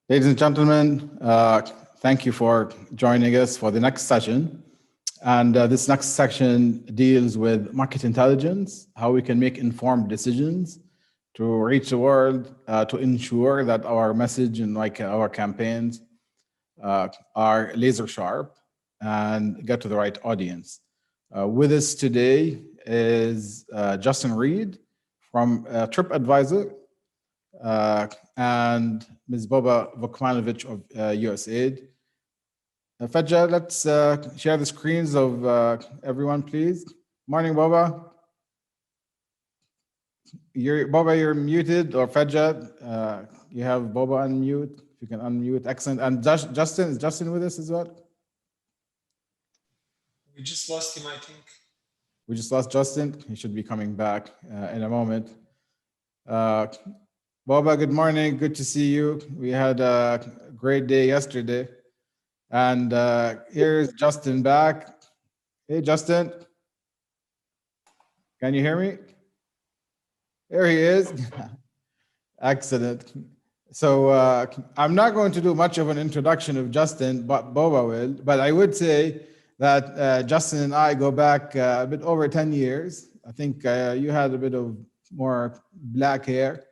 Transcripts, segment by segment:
Ladies and gentlemen, thank you for joining us for the next session. And this next section deals with market intelligence, how we can make informed decisions to reach the world, to ensure that our message and our campaigns are laser sharp and get to the right audience. With us today is Justin Reid from TripAdvisor, and Ms. Vukmanović of USAID. Fadja, let's share the screens of everyone, please. Morning, Baba. You're muted, or Fadja, you have Baba unmute. If you can unmute, excellent. And Justin, is Justin with us as well? We just lost him, I think. We just lost Justin. He should be coming back in a moment. Baba, good morning. Good to see you. We had a great day yesterday. And here's Justin back. Hey, Justin. Can you hear me? There he is. Excellent. So I'm not going to do much of an introduction of Justin, but Baba will. But I would say that Justin and I go back a bit over 10 years. I think you had a bit of more black hair.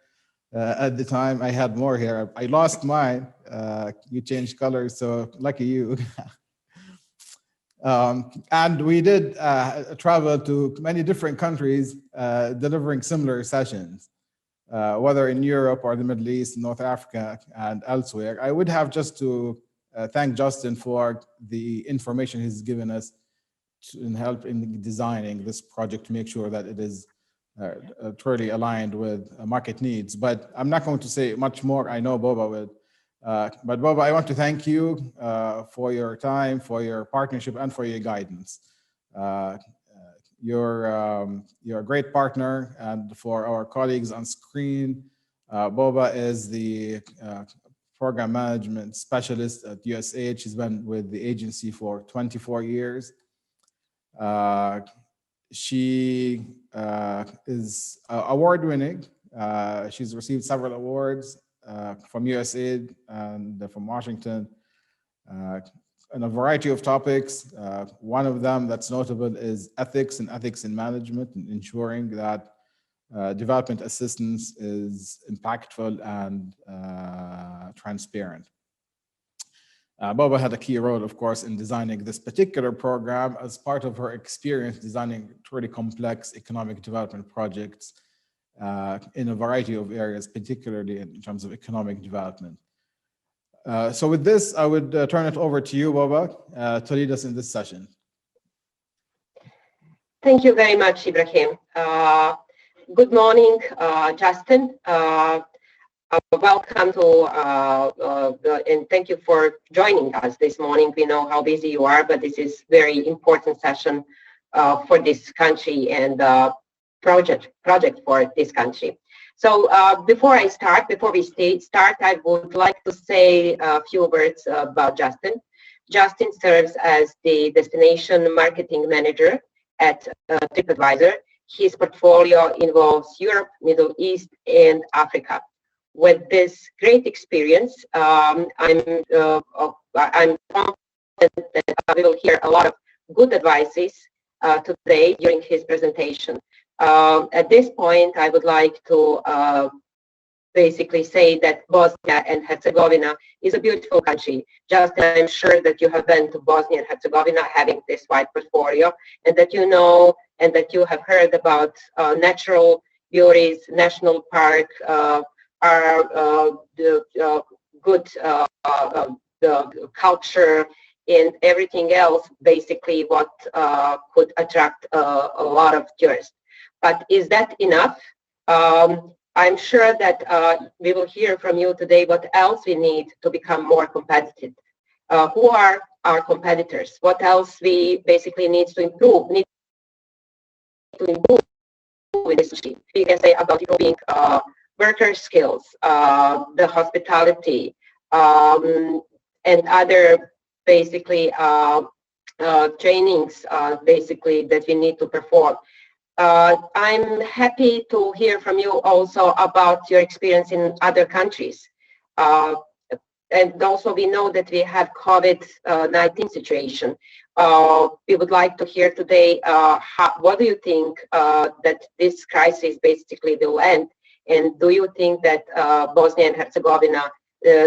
At the time, I had more hair. I lost mine. You changed colors, so lucky you. And we did travel to many different countries delivering similar sessions, whether in Europe or the Middle East, North Africa, and elsewhere. I would have just to thank Justin for the information he's given us in help in designing this project to make sure that it is truly aligned with market needs. But I'm not going to say much more. I know Baba will. But Baba, I want to thank you for your time, for your partnership, and for your guidance. You're a great partner, and for our colleagues on screen, Baba is the program management specialist at USAID. She's been with the agency for 24 years. She is award-winning. She's received several awards from USAID and from Washington on a variety of topics. One of them that's notable is ethics and ethics in management, and ensuring that development assistance is impactful and transparent. Baba had a key role, of course, in designing this particular program as part of her experience designing really complex economic development projects in a variety of areas, particularly in terms of economic development. So with this, I would turn it over to you, Baba, to lead us in this session. Thank you very much, Ibrahim. Good morning, Justin. Welcome to, and thank you for joining us this morning. We know how busy you are, but this is very important session for this country and project for this country. So before we start, I would like to say a few words about Justin. Justin serves as the destination marketing manager at TripAdvisor. His portfolio involves Europe, Middle East, and Africa. With this great experience, I'm confident that we will hear a lot of good advices today during his presentation. At this point, I would like to basically say that Bosnia and Herzegovina is a beautiful country. Just I'm sure that you have been to Bosnia and Herzegovina having this wide portfolio, and that you know and that you have heard about natural beauties, national park, the good the culture and everything else, basically what could attract a lot of tourists. But is that enough? I'm sure that we will hear from you today what else we need to become more competitive. Who are our competitors? What else we basically need to improve? With this, we can say about improving worker skills, the hospitality, and other basically trainings basically that we need to perform. I'm happy to hear from you also about your experience in other countries. and also we know that we have COVID-19 situation. We would like to hear today, what do you think that this crisis basically will end? And do you think that Bosnia and Herzegovina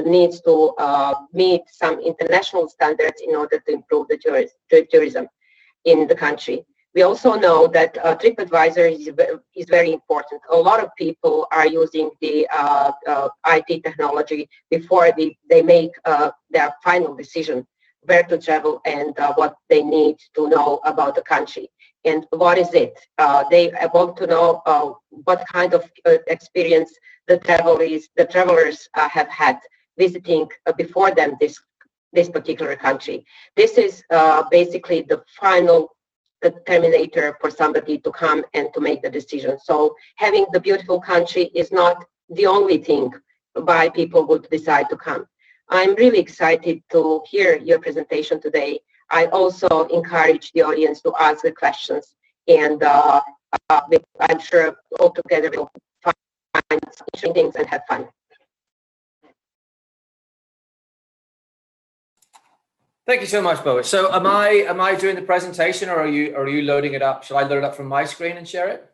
needs to meet some international standards in order to improve the tourism in the country? We also know that TripAdvisor is very important. A lot of people are using the IT technology before they make their final decision where to travel and what they need to know about the country. And what is it? They want to know what kind of experience the travelers have had visiting before them this particular country. This is basically the final terminator for somebody to come and to make the decision. So having the beautiful country is not the only thing why people would decide to come. I'm really excited to hear your presentation today. I also encourage the audience to ask the questions, and I'm sure all together we'll find interesting things and have fun. Thank you so much, Boris. So am I doing the presentation, or are you loading it up? Shall I load it up from my screen and share it?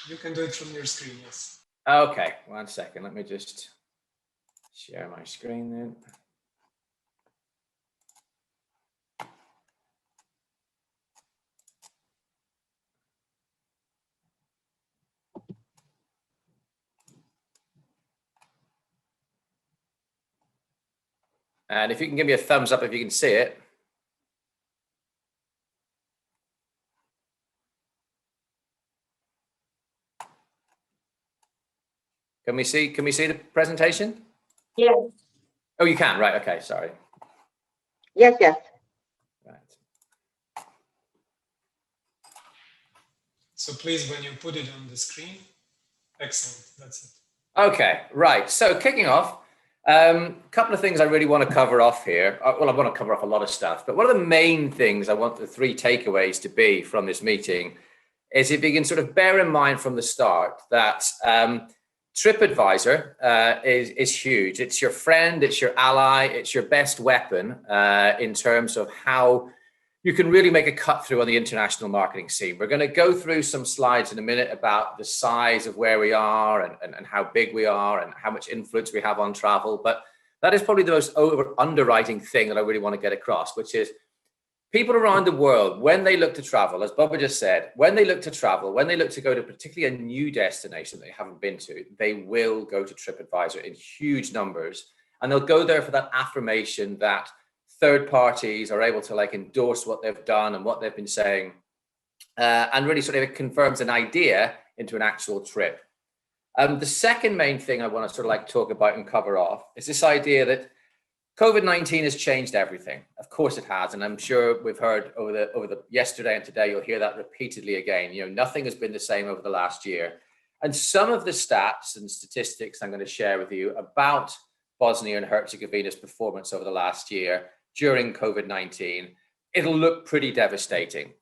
You can do it from your screen, yes. Okay, 1 second. Let me just share my screen then. And if you can give me a thumbs up if you can see it. Can we see the presentation? Yes. Oh, you can, right, okay, sorry. Yes. Right. So please, when you put it on the screen, excellent, that's it. Okay, right, so kicking off, a couple of things I really want to cover off here. Well, I want to cover off a lot of stuff, but one of the main things I want the 3 takeaways to be from this meeting is if you can sort of bear in mind from the start that TripAdvisor is huge. It's your friend, it's your ally, it's your best weapon in terms of how you can really make a cut through on the international marketing scene. We're going to go through some slides in a minute about the size of where we are and how big we are and how much influence we have on travel. But that is probably the most underwriting thing that I really want to get across, which is people around the world, when they look to travel, as Bubba just said, when they look to travel, when they look to go to particularly a new destination they haven't been to, they will go to TripAdvisor in huge numbers. And they'll go there for that affirmation that third parties are able to like endorse what they've done and what they've been saying, and really sort of it confirms an idea into an actual trip. The second main thing I want to sort of like talk about and cover off is this idea that COVID-19 has changed everything. Of course it has, and I'm sure we've heard over the yesterday and today, you'll hear that repeatedly again. You know, nothing has been the same over the last year. And some of the stats and statistics I'm going to share with you about Bosnia and Herzegovina's performance over the last year during COVID-19, it'll look pretty devastating.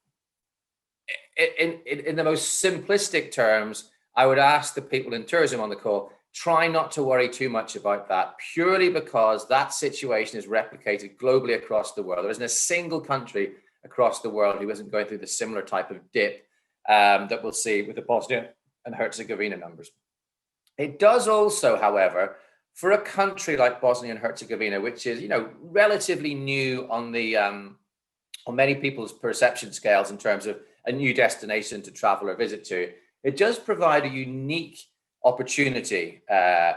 In the most simplistic terms, I would ask the people in tourism on the call, try not to worry too much about that, purely because that situation is replicated globally across the world. There isn't a single country across the world who isn't going through the similar type of dip that we'll see with the Bosnia and Herzegovina numbers. It does also, however, for a country like Bosnia and Herzegovina, which is, you know, relatively new on the on many people's perception scales in terms of a new destination to travel or visit to, it does provide a unique opportunity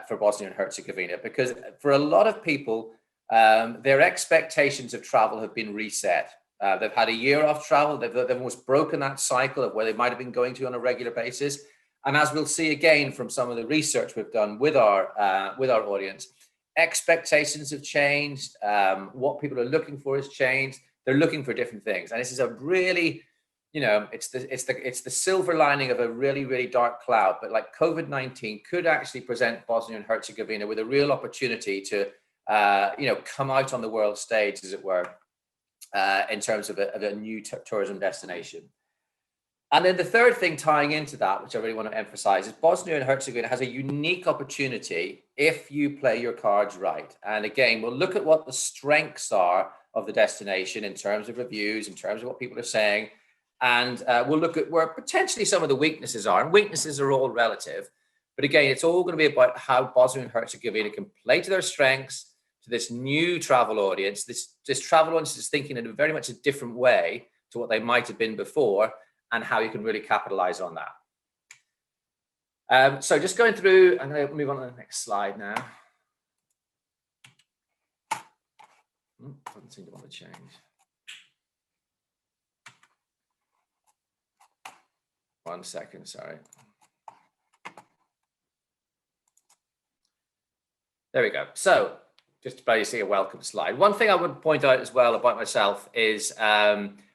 for Bosnia and Herzegovina, because for a lot of people, their expectations of travel have been reset. They've had a year off travel. They've almost broken that cycle of where they might have been going to on a regular basis. And as we'll see again from some of the research we've done with our audience, expectations have changed. What people are looking for has changed. They're looking for different things, and this is a really, you know, it's the silver lining of a really, really dark cloud. But like COVID-19 could actually present Bosnia and Herzegovina with a real opportunity to, you know, come out on the world stage, as it were, in terms of a new tourism destination. And then the third thing tying into that, which I really want to emphasize, is Bosnia and Herzegovina has a unique opportunity if you play your cards right. And again, we'll look at what the strengths are of the destination in terms of reviews, in terms of what people are saying. And we'll look at where potentially some of the weaknesses are. And weaknesses are all relative. But again, it's all going to be about how Bosnia and Herzegovina can play to their strengths, to this new travel audience. This travel audience is thinking in a very much a different way to what they might have been before, and how you can really capitalize on that. So just going through, I'm going to move on to the next slide now. Doesn't seem to want to change. One second, sorry. There we go. So just to basically a welcome slide. One thing I would point out as well about myself is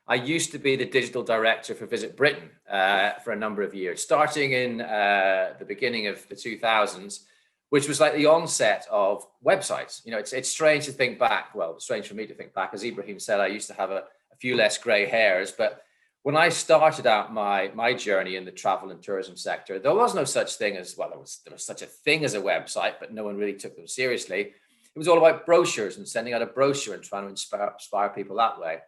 I used to be the digital director for Visit Britain for a number of years, starting in the beginning of the 2000s, which was like the onset of websites. You know, it's strange to think back. Well, it's strange for me to think back. As Ibrahim said, I used to have a few less gray hairs, but when I started out my journey in the travel and tourism sector, there was no such thing as, well, there was such a thing as a website, but no one really took them seriously. It was all about brochures and sending out a brochure and trying to inspire people that way.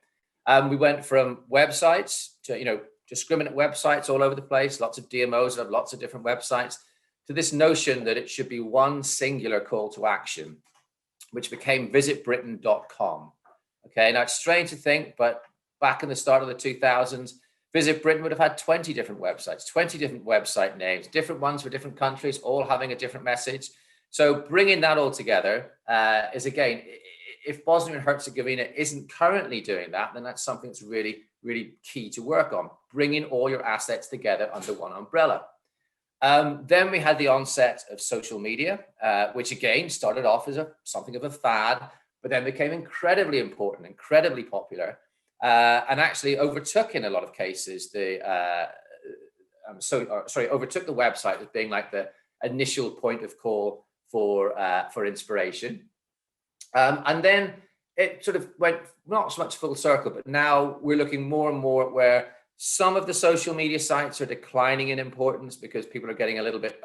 We went from websites to, you know, discriminate websites all over the place, lots of DMOs that have lots of different websites, to this notion that it should be one singular call to action, which became visitbritain.com. Okay, now it's strange to think, but back in the start of the 2000s, Visit Britain would have had 20 different websites, 20 different website names, different ones for different countries, all having a different message. So bringing that all together is, again, if Bosnia and Herzegovina isn't currently doing that, then that's something that's really, really key to work on, bringing all your assets together under one umbrella. Then we had the onset of social media, which again started off as something of a fad, but then became incredibly important, incredibly popular, and actually overtook in a lot of cases overtook the website as being like the initial point of call for inspiration. And then it sort of went not so much full circle, but now we're looking more and more at where some of the social media sites are declining in importance because people are getting a little bit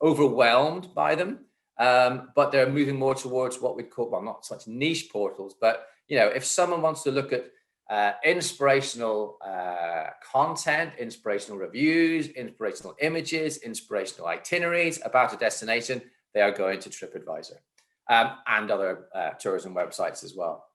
overwhelmed by them. But they're moving more towards what we call, well, not such niche portals, but, you know, if someone wants to look at inspirational content, inspirational reviews, inspirational images, inspirational itineraries about a destination, they are going to TripAdvisor. And other tourism websites as well.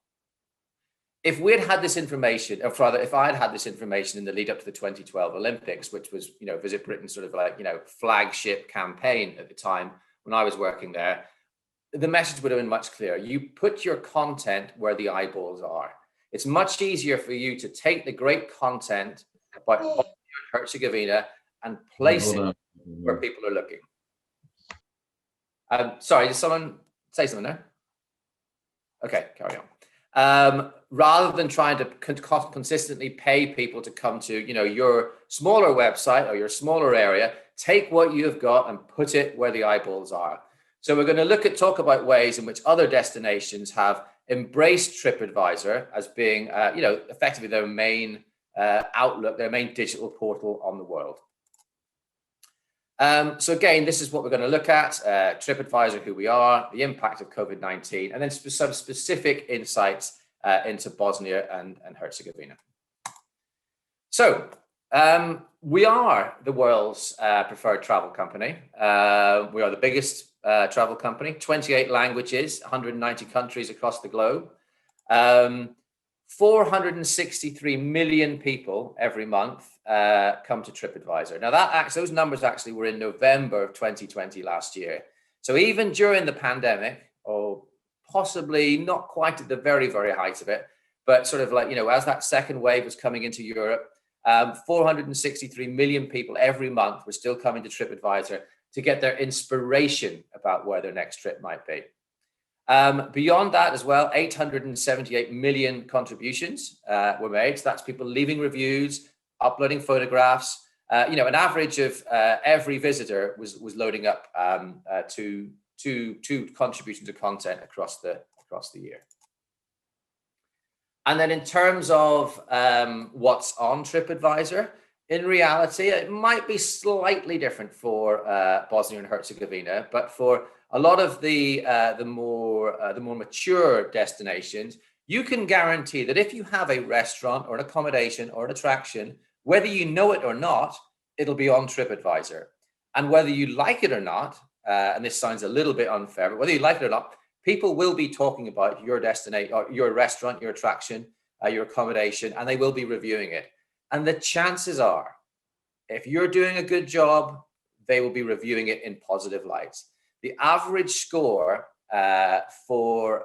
If we had this information, or rather, if I had had this information in the lead up to the 2012 Olympics, which was, you know, Visit Britain's sort of like, you know, flagship campaign at the time when I was working there, the message would have been much clearer. You put your content where the eyeballs are. It's much easier for you to take the great content about Bosnia and Herzegovina and place it where people are looking. Sorry, did someone say something there? Okay, carry on. Rather than trying to consistently pay people to come to, you know, your smaller website or your smaller area, take what you've got and put it where the eyeballs are. So we're going to talk about ways in which other destinations have embraced TripAdvisor as being, you know, effectively their main outlook, their main digital portal on the world. So again, this is what we're going to look at, TripAdvisor, who we are, the impact of COVID-19, and then some specific insights into Bosnia and Herzegovina. So we are the world's preferred travel company. We are the biggest travel company, 28 languages, 190 countries across the globe. 463 million people every month come to TripAdvisor. Now those numbers actually were in November of 2020 last year. So even during the pandemic, or possibly not quite at the very, very height of it, but sort of like, you know, as that second wave was coming into Europe, 463 million people every month were still coming to TripAdvisor to get their inspiration about where their next trip might be. Beyond that as well, 878 million contributions were made. So that's people leaving reviews, uploading photographs. You know, an average of every visitor was loading up to contributions to content across the year. And then in terms of what's on TripAdvisor, in reality, it might be slightly different for Bosnia and Herzegovina, but for a lot of the more mature destinations, you can guarantee that if you have a restaurant or an accommodation or an attraction, whether you know it or not, it'll be on TripAdvisor. And whether you like it or not, and this sounds a little bit unfair, but whether you like it or not, people will be talking about your destination, or your restaurant, your attraction, your accommodation, and they will be reviewing it. And the chances are, if you're doing a good job, they will be reviewing it in positive lights. The average score for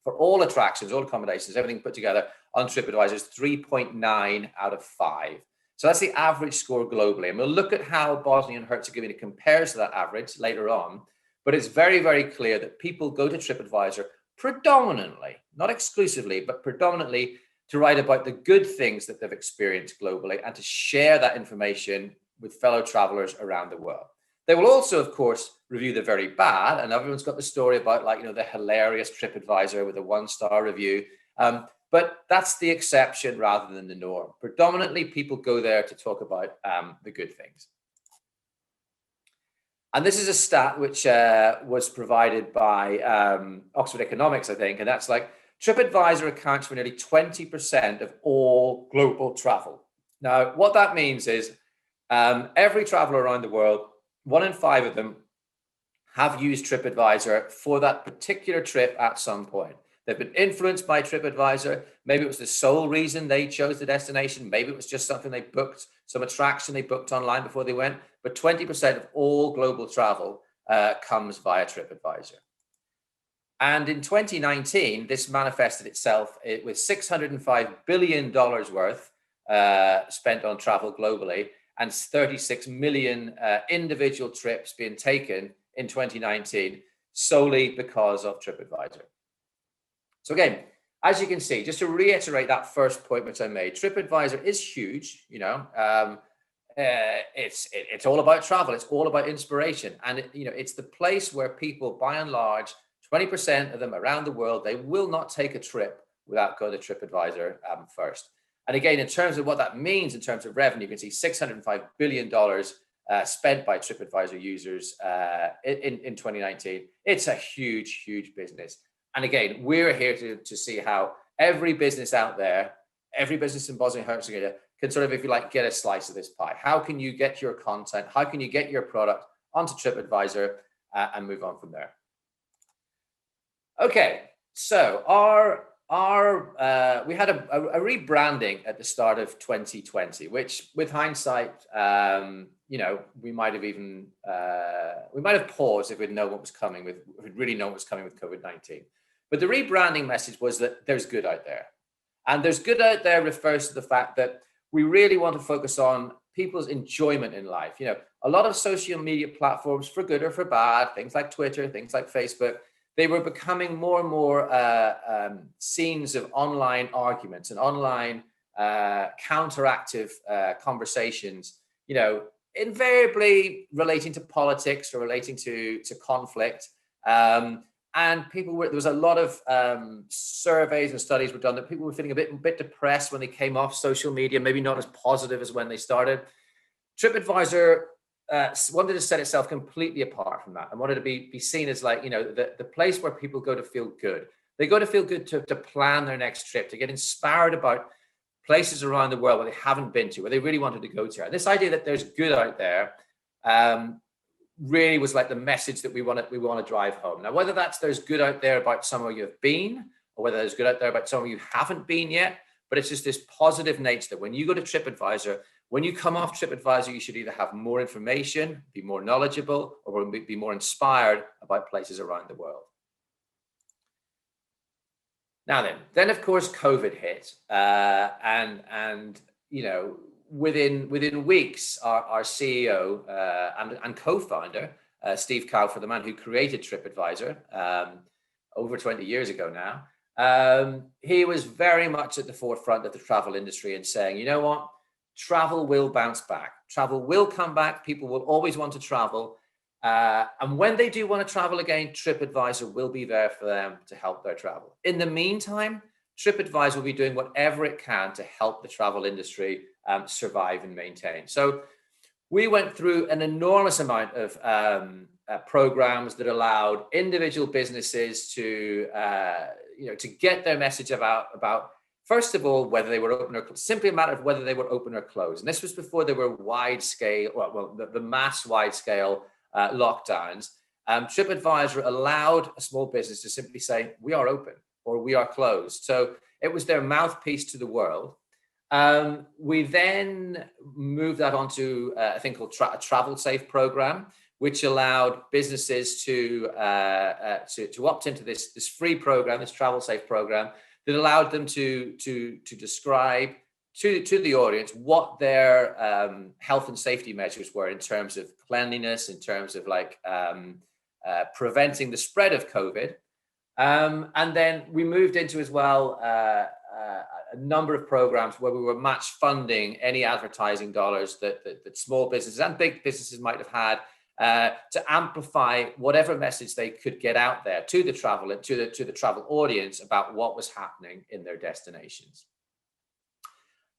all attractions, all accommodations, everything put together on TripAdvisor is 3.9 out of 5. So that's the average score globally. And we'll look at how Bosnia and Herzegovina compares to that average later on. But it's very, very clear that people go to TripAdvisor predominantly, not exclusively, but predominantly to write about the good things that they've experienced globally and to share that information with fellow travelers around the world. They will also, of course, review the very bad, and everyone's got the story about, like, the hilarious TripAdvisor with a 1-star review. But that's the exception rather than the norm. Predominantly, people go there to talk about the good things. And this is a stat which was provided by Oxford Economics, I think, and that's like TripAdvisor accounts for nearly 20% of all global travel. Now, what that means is every traveler around the world, 1 in 5 of them have used TripAdvisor for that particular trip at some point. They've been influenced by TripAdvisor. Maybe it was the sole reason they chose the destination. Maybe it was just something they booked, some attraction they booked online before they went. But 20% of all global travel comes via TripAdvisor. And in 2019, this manifested itself with $605 billion worth spent on travel globally, and 36 million individual trips being taken in 2019 solely because of TripAdvisor. So again, as you can see, just to reiterate that first point which I made, TripAdvisor is huge. It's all about travel. It's all about inspiration, and it's the place where people, by and large, 20% of them around the world, they will not take a trip without going to TripAdvisor first. And again, in terms of what that means in terms of revenue, you can see $605 billion spent by TripAdvisor users in 2019. It's a huge, huge business. And again, we're here to see how every business out there, every business in Bosnia and Herzegovina can sort of, if you like, get a slice of this pie. How can you get your content? How can you get your product onto TripAdvisor and move on from there? Okay, so we had a rebranding at the start of 2020, which, with hindsight, we might have paused if we'd known what was coming if we'd really known what was coming with COVID-19. But the rebranding message was that there's good out there, and there's good out there refers to the fact that we really want to focus on people's enjoyment in life. A lot of social media platforms, for good or for bad, things like Twitter, things like Facebook, they were becoming more and more scenes of online arguments and online counteractive conversations, invariably relating to politics or relating to conflict. And there was a lot of surveys and studies were done that people were feeling a bit depressed when they came off social media, maybe not as positive as when they started. TripAdvisor wanted to set itself completely apart from that and wanted to be seen as like, the place where people go to feel good. They go to feel good to plan their next trip, to get inspired about places around the world where they haven't been to, where they really wanted to go to. And this idea that there's good out there really was like the message that we want to drive home. Now, whether there's good out there about somewhere you've been, or whether there's good out there about somewhere you haven't been yet, but it's just this positive nature that when you go to TripAdvisor, when you come off TripAdvisor, you should either have more information, be more knowledgeable, or be more inspired about places around the world. Now then of course COVID hit, and within weeks, our CEO and co-founder, Steve Kaufer, the man who created TripAdvisor over 20 years ago now, he was very much at the forefront of the travel industry and saying, you know what? Travel will bounce back. Travel will come back. People will always want to travel. And when they do want to travel again, TripAdvisor will be there for them to help their travel. In the meantime, TripAdvisor will be doing whatever it can to help the travel industry survive and maintain. So we went through an enormous amount of programs that allowed individual businesses to, to get their message about, first of all, whether they were open or closed, simply a matter of whether they were open or closed. And this was before there were the mass wide scale lockdowns. TripAdvisor allowed a small business to simply say, we are open or we are closed. So it was their mouthpiece to the world. We then moved that onto a thing called a Travel Safe program, which allowed businesses to opt into this free program, this Travel Safe program, that allowed them to describe to the audience what their health and safety measures were in terms of cleanliness, in terms of preventing the spread of COVID. And then we moved into as well a number of programs where we were match funding any advertising dollars that small businesses and big businesses might have had to amplify whatever message they could get out there to the travel audience about what was happening in their destinations.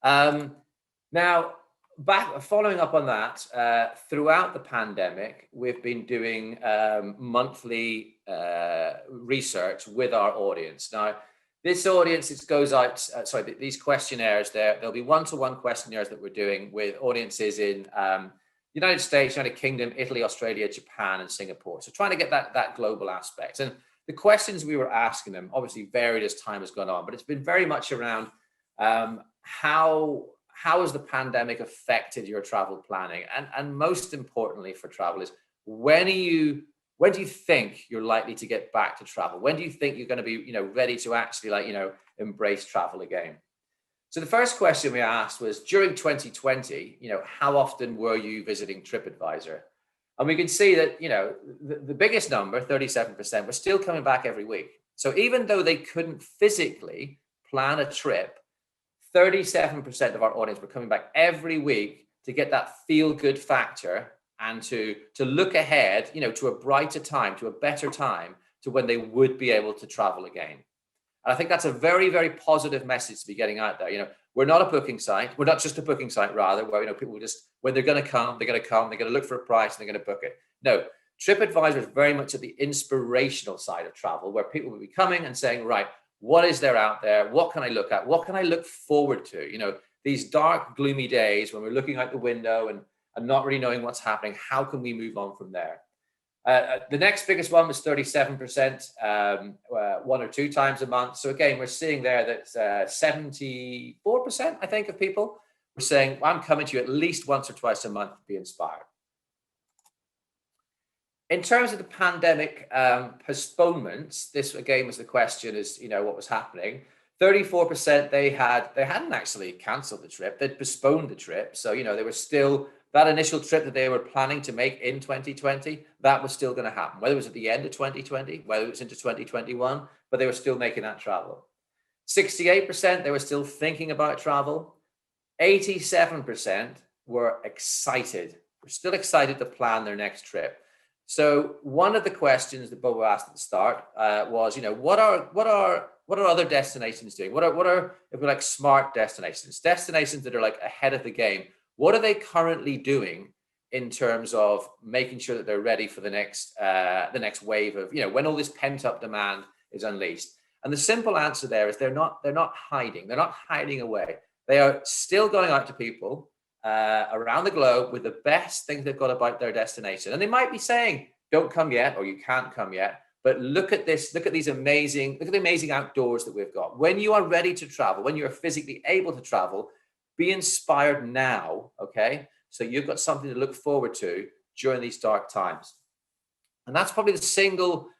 Now, following up on that, throughout the pandemic, we've been doing monthly research with our audience. Now, this audience, it goes out, these questionnaires, there'll be one-to-one questionnaires that we're doing with audiences in United States, United Kingdom, Italy, Australia, Japan, and Singapore. So trying to get that global aspect. And the questions we were asking them obviously varied as time has gone on, but it's been very much around how has the pandemic affected your travel planning? And most importantly for travel is when do you think you're likely to get back to travel? When do you think you're going to be, ready to actually embrace travel again? So the first question we asked was, during 2020, how often were you visiting TripAdvisor? And we can see that, the biggest number, 37%, were still coming back every week. So even though they couldn't physically plan a trip, 37% of our audience were coming back every week to get that feel-good factor and to look ahead, to a brighter time, to a better time, to when they would be able to travel again. And I think that's a very, very positive message to be getting out there. We're not a booking site. We're not just a booking site, rather, where, people just, when they're going to come, they're going to look for a price and they're going to book it. No, TripAdvisor is very much at the inspirational side of travel, where people will be coming and saying, right, what is there out there? What can I look at? What can I look forward to? These dark, gloomy days when we're looking out the window and not really knowing what's happening, how can we move on from there? The next biggest one was 37%, one or two times a month. So again, we're seeing there that 74%, I think, of people were saying, well, I'm coming to you at least once or twice a month to be inspired. In terms of the pandemic postponements, this again was the question is, what was happening. 34%, they hadn't actually canceled the trip, they'd postponed the trip. So, they were still, that initial trip that they were planning to make in 2020, that was still going to happen, whether it was at the end of 2020, whether it was into 2021, but they were still making that travel. 68%, they were still thinking about travel. 87% were excited, were still excited to plan their next trip. So one of the questions that Bobo asked at the start was, what are other destinations doing? What are if we like smart destinations that are ahead of the game? What are they currently doing in terms of making sure that they're ready for the next wave of, when all this pent up demand is unleashed? And the simple answer there is they're not hiding. They're not hiding away. They are still going out to people around the globe with the best things they've got about their destination. And they might be saying, don't come yet, or you can't come yet, but look at this, look at the amazing outdoors that we've got. When you are ready to travel, when you are physically able to travel, be inspired now, okay? So you've got something to look forward to during these dark times. And that's probably the single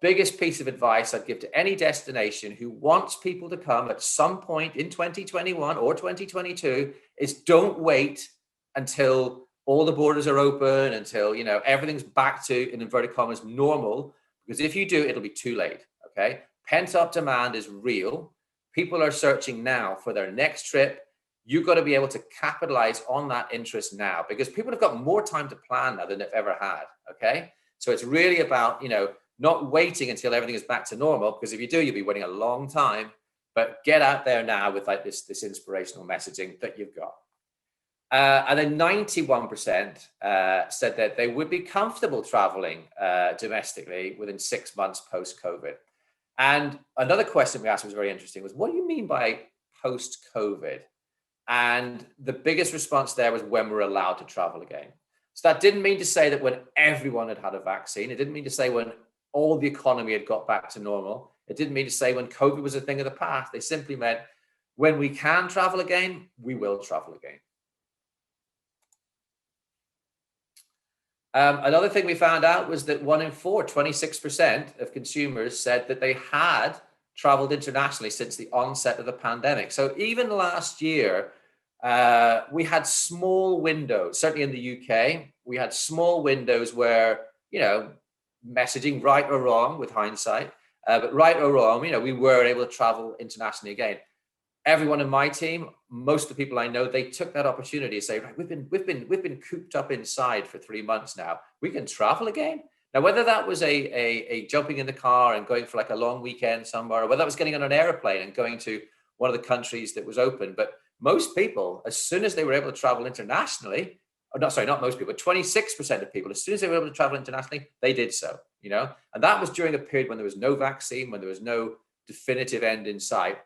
biggest piece of advice I'd give to any destination who wants people to come at some point in 2021 or 2022 is don't wait until all the borders are open, until, everything's back to, in inverted commas, normal, because if you do, it'll be too late, okay? Pent-up demand is real. People are searching now for their next trip. You've got to be able to capitalize on that interest now, because people have got more time to plan now than they've ever had, okay? So it's really about, not waiting until everything is back to normal, because if you do, you'll be waiting a long time. But get out there now with like this inspirational messaging that you've got. And then 91% said that they would be comfortable traveling domestically within 6 months post-COVID. And another question we asked was very interesting, was what do you mean by post-COVID? And the biggest response there was when we're allowed to travel again. So that didn't mean to say that when everyone had had a vaccine. It didn't mean to say when all the economy had got back to normal. It didn't mean to say when COVID was a thing of the past. They simply meant when we can travel again, we will travel again. Another thing we found out was that 1 in 4, 26% of consumers said that they had traveled internationally since the onset of the pandemic. So even last year, we had small windows, certainly in the UK, we had small windows where, you know, messaging right or wrong with hindsight, but right or wrong, you know, we were able to travel internationally again. Everyone in my team, most of the people I know, they took that opportunity to say, right, we've been cooped up inside for 3 months now. We can travel again. Now, whether that was a jumping in the car and going for like a long weekend somewhere, or whether that was getting on an airplane and going to one of the countries that was open, but most people, as soon as they were able to travel internationally, or not, sorry, not most people, 26% of people, as soon as they were able to travel internationally, they did so, you know, and that was during a period when there was no vaccine, when there was no definitive end in sight.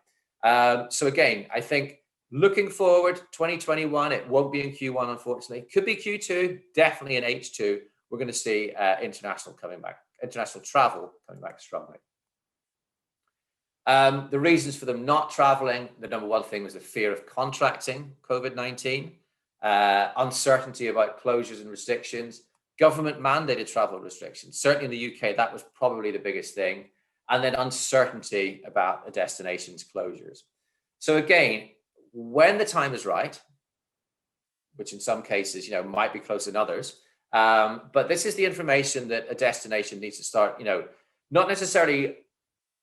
So again, I think looking forward, 2021, it won't be in Q1, unfortunately. Could be Q2, definitely in H2. We're going to see international travel coming back strongly. The reasons for them not traveling, the number one thing was the fear of contracting COVID-19, uncertainty about closures and restrictions, government mandated travel restrictions. Certainly in the UK, that was probably the biggest thing. And then uncertainty about a destination's closures. So again, when the time is right, which in some cases, you know, might be closer than others, but this is the information that a destination needs to start, you know, not necessarily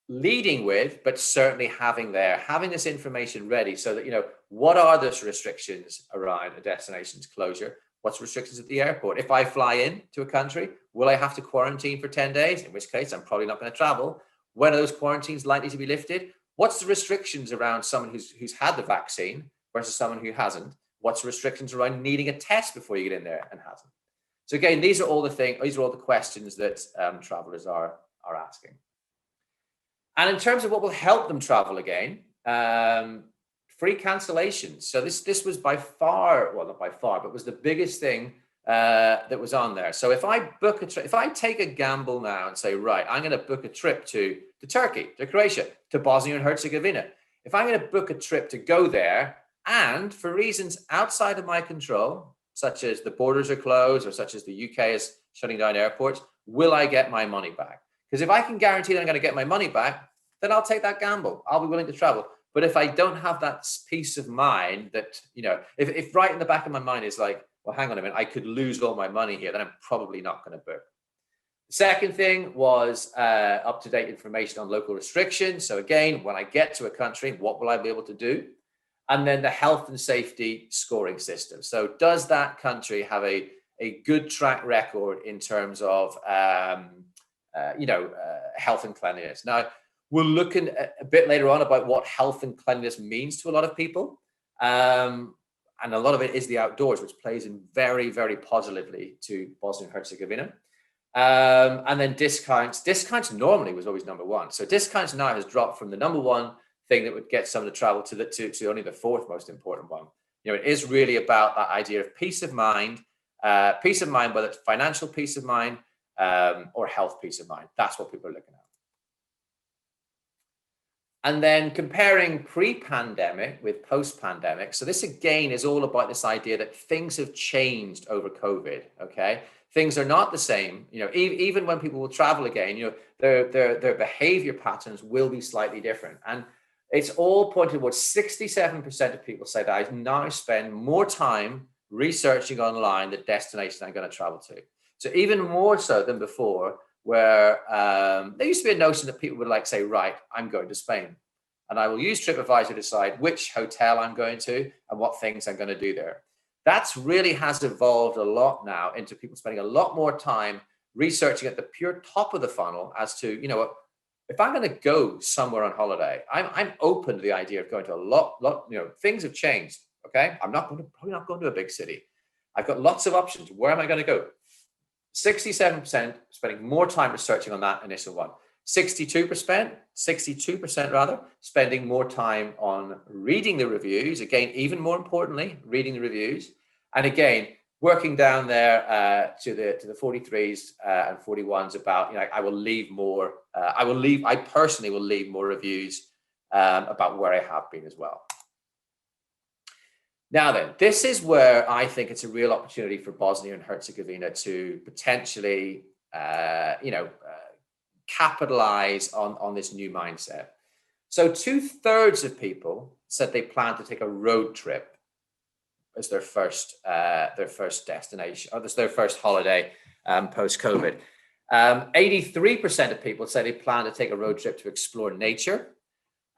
leading with, but certainly having this information ready so that, you know, what are those restrictions around a destination's closure? What's restrictions at the airport? If I fly in to a country, will I have to quarantine for 10 days? In which case, I'm probably not going to travel. When are those quarantines likely to be lifted? What's the restrictions around someone who's had the vaccine versus someone who hasn't? What's the restrictions around needing a test before you get in there and hasn't? So again, these are all the questions that travelers are asking. And in terms of what will help them travel again, free cancellations. So this was by far, well, not by far, but was the biggest thing that was on there. So if I book a trip, if I take a gamble now and say, right, I'm going to book a trip to Turkey, to Croatia, to Bosnia and Herzegovina. If I'm going to book a trip to go there, and for reasons outside of my control, such as the borders are closed or such as the UK is shutting down airports, will I get my money back? Because if I can guarantee that I'm going to get my money back, then I'll take that gamble. I'll be willing to travel. But if I don't have that peace of mind that, you know, if right in the back of my mind is like, well, hang on a minute, I could lose all my money here, then I'm probably not going to book. The second thing was up-to-date information on local restrictions. So again, when I get to a country, what will I be able to do? And then the health and safety scoring system. So does that country have a good track record in terms of, health and cleanliness? Now, we'll look in a bit later on about what health and cleanliness means to a lot of people. And a lot of it is the outdoors, which plays in very, very positively to Bosnia and Herzegovina. And then discounts. Discounts normally was always number one. So discounts now has dropped from the number one thing that would get someone to travel to only the fourth most important one. You know, it is really about that idea of peace of mind, whether it's financial peace of mind or health peace of mind. That's what people are looking at. And then comparing pre-pandemic with post-pandemic. So this again is all about this idea that things have changed over COVID, okay? Things are not the same, you know, even when people will travel again, you know, their behavior patterns will be slightly different. And it's all pointed towards 67% of people say that I now spend more time researching online the destination I'm going to travel to. So even more so than before, where there used to be a notion that people would like say, right, I'm going to Spain. And I will use TripAdvisor to decide which hotel I'm going to and what things I'm going to do there. That's really has evolved a lot now into people spending a lot more time researching at the pure top of the funnel as to, you know what, if I'm going to go somewhere on holiday, I'm open to the idea of going to a lot, you know, things have changed. Okay. I'm probably not going to a big city. I've got lots of options. Where am I going to go? 67% spending more time researching on that initial one. 62% rather, spending more time on reading the reviews. Again, even more importantly, reading the reviews. And again, working down there to the 43s and 41s about, you know, I personally will leave more reviews about where I have been as well. Now then, this is where I think it's a real opportunity for Bosnia and Herzegovina to potentially, capitalize on this new mindset. So 2/3 of people said they plan to take a road trip as their first destination, or as their first holiday post-COVID. 83% of people said they plan to take a road trip to explore nature.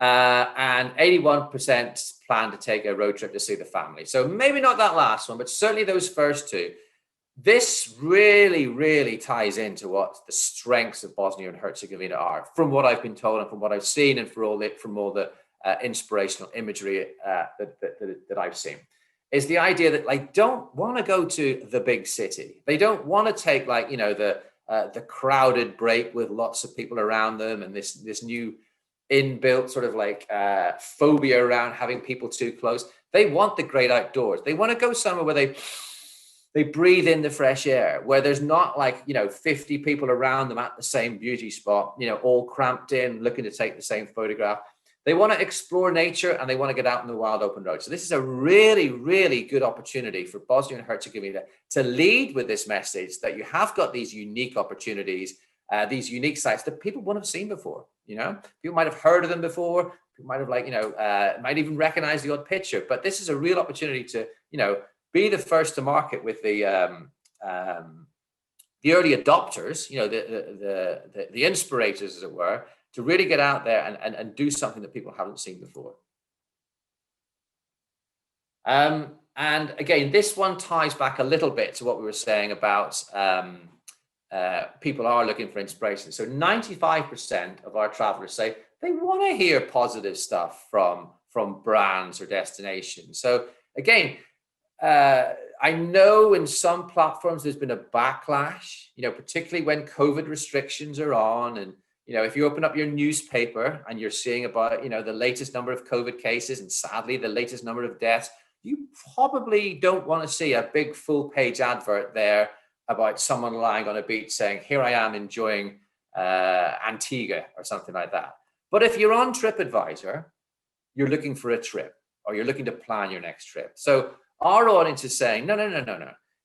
And 81% plan to take a road trip to see the family. So maybe not that last one, but certainly those first two. This really, really ties into what the strengths of Bosnia and Herzegovina are, from what I've been told and from what I've seen, and from all the inspirational imagery that I've seen, is the idea that they don't want to go to the big city. They don't want to take, like, you know, the crowded break with lots of people around them, and this new inbuilt sort of like phobia around having people too close. They want the great outdoors. They want to go somewhere where they breathe in the fresh air, where there's not, like, you know, 50 people around them at the same beauty spot, you know, all cramped in, looking to take the same photograph. They want to explore nature, and they want to get out in the wild open road. So this is a really, really good opportunity for Bosnia and Herzegovina to lead with this message that you have got these unique opportunities, these unique sites that people wouldn't have seen before. You know, people might have heard of them before. People might have, like, you know, might even recognize the odd picture. But this is a real opportunity to, you know, be the first to market with the early adopters, you know, the inspirators, as it were, to really get out there and do something that people haven't seen before. And again, this one ties back a little bit to what we were saying about people are looking for inspiration. So 95% of our travelers say they want to hear positive stuff from brands or destinations. So again, I know in some platforms there's been a backlash, you know, particularly when COVID restrictions are on. And, you know, if you open up your newspaper and you're seeing about, you know, the latest number of COVID cases and sadly the latest number of deaths, you probably don't want to see a big full page advert there about someone lying on a beach saying, here I am enjoying Antigua or something like that. But if you're on TripAdvisor, you're looking for a trip, or you're looking to plan your next trip. So our audience is saying, no.